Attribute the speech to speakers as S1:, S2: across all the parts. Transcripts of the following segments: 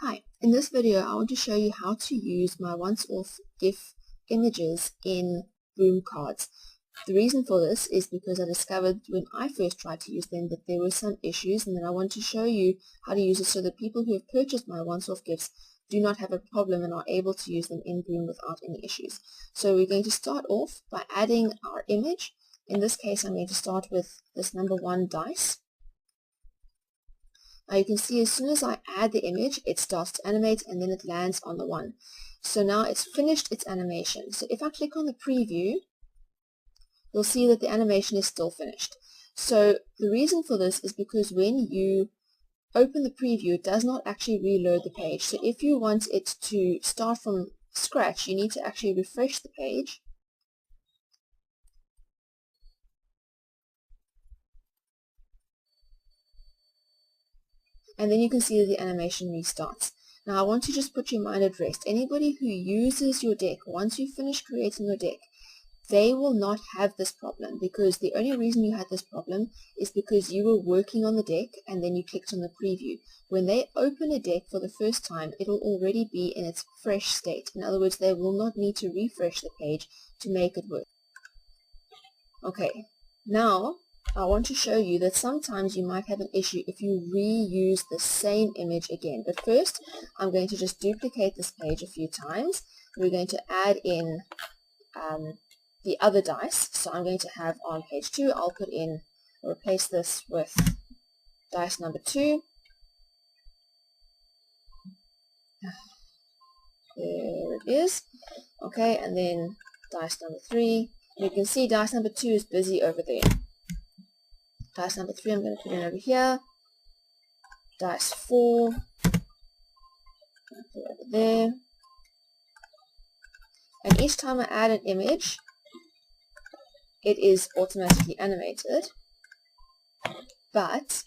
S1: Hi, in this video I want to show you how to use my once-off GIF images in Boom cards. The reason for this is because I discovered when I first tried to use them that there were some issues, and then I want to show you how to use it so that people who have purchased my once-off GIFs do not have a problem and are able to use them in Boom without any issues. So we're going to start off by adding our image. In this case I'm going to start with this number 1 dice. Now you can see as soon as I add the image, it starts to animate and then it lands on the 1. So now it's finished its animation. So if I click on the preview, you'll see that the animation is still finished. So the reason for this is because when you open the preview, it does not actually reload the page. So if you want it to start from scratch, you need to actually refresh the page. And then you can see that the animation restarts. Now I want to just put your mind at rest. Anybody who uses your deck, once you finish creating your deck, they will not have this problem, because the only reason you had this problem is because you were working on the deck and then you clicked on the preview. When they open a deck for the first time, it will already be in its fresh state. In other words, they will not need to refresh the page to make it work. Okay, now I want to show you that sometimes you might have an issue if you reuse the same image again. But first, I'm going to just duplicate this page a few times. We're going to add in the other dice. So I'm going to have on page 2, I'll replace this with dice number 2. There it is. Okay, and then dice number 3. You can see dice number 2 is busy over there. Dice number 3 I'm going to put in over here. Dice 4, put it over there. And each time I add an image, it is automatically animated. But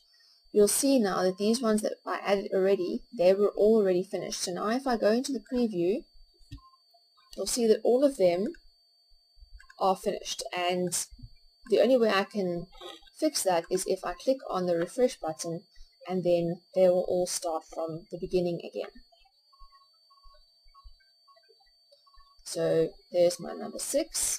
S1: you'll see now that these ones that I added already, they were already finished. So now if I go into the preview, you'll see that all of them are finished. And the only way I can fix that is if I click on the refresh button, and then they will all start from the beginning again. So there's my number 6.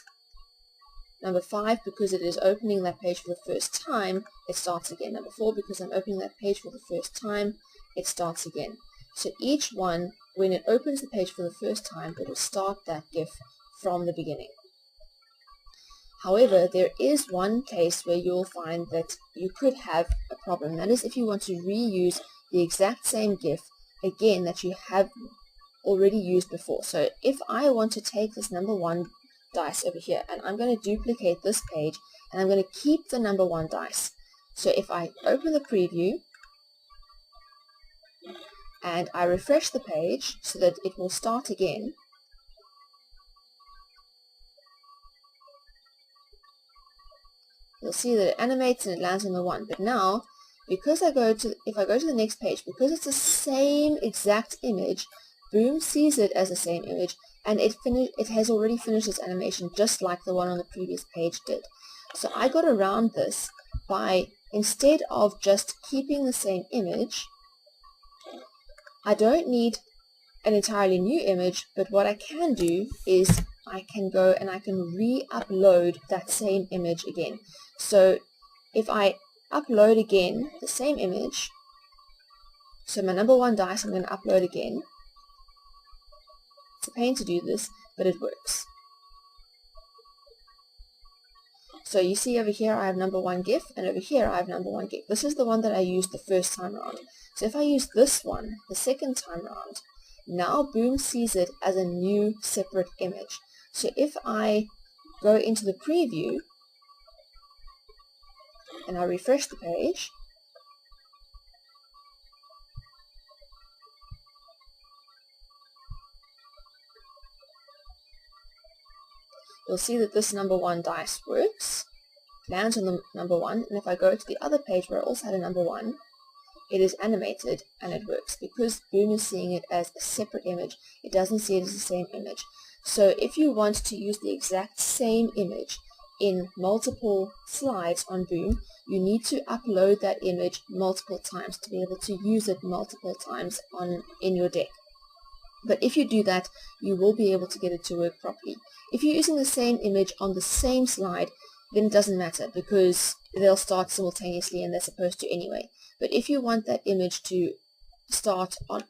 S1: Number 5, because it is opening that page for the first time, it starts again. Number 4, because I'm opening that page for the first time, it starts again. So each one, when it opens the page for the first time, it will start that GIF from the beginning. However, there is one case where you'll find that you could have a problem. That is if you want to reuse the exact same GIF again that you have already used before. So if I want to take this number 1 dice over here and I'm going to duplicate this page and I'm going to keep the number 1 dice. So if I open the preview and I refresh the page so that it will start again, you'll see that it animates and it lands on the 1. But now, because if I go to the next page, because it's the same exact image, Boom sees it as the same image, and it has already finished its animation just like the one on the previous page did. So I got around this by, instead of just keeping the same image, I don't need an entirely new image, but what I can do is I can go and I can re-upload that same image again. So if I upload again the same image, so my number 1 dice I'm going to upload again. It's a pain to do this, but it works. So you see over here I have number 1 GIF, and over here I have number 1 GIF. This is the one that I used the first time around. So if I use this one the second time around, now Boom sees it as a new separate image. So if I go into the preview and I refresh the page, you'll see that this number 1 dice works, lands on the number 1, and if I go to the other page where I also had a number 1, it is animated and it works because Boom is seeing it as a separate image. It doesn't see it as the same image. So if you want to use the exact same image in multiple slides on Boom, you need to upload that image multiple times to be able to use it multiple times in your deck. But if you do that, you will be able to get it to work properly. If you're using the same image on the same slide, then it doesn't matter because they'll start simultaneously and they're supposed to anyway. But if you want that image to start on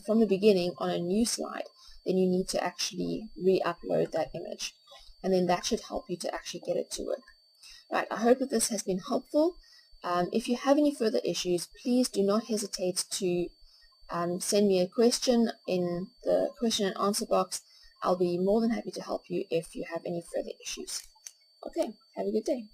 S1: from the beginning on a new slide, then you need to actually re-upload that image. And then that should help you to actually get it to work. Right, I hope that this has been helpful. If you have any further issues, please do not hesitate to send me a question in the question and answer box. I'll be more than happy to help you if you have any further issues. Okay, have a good day.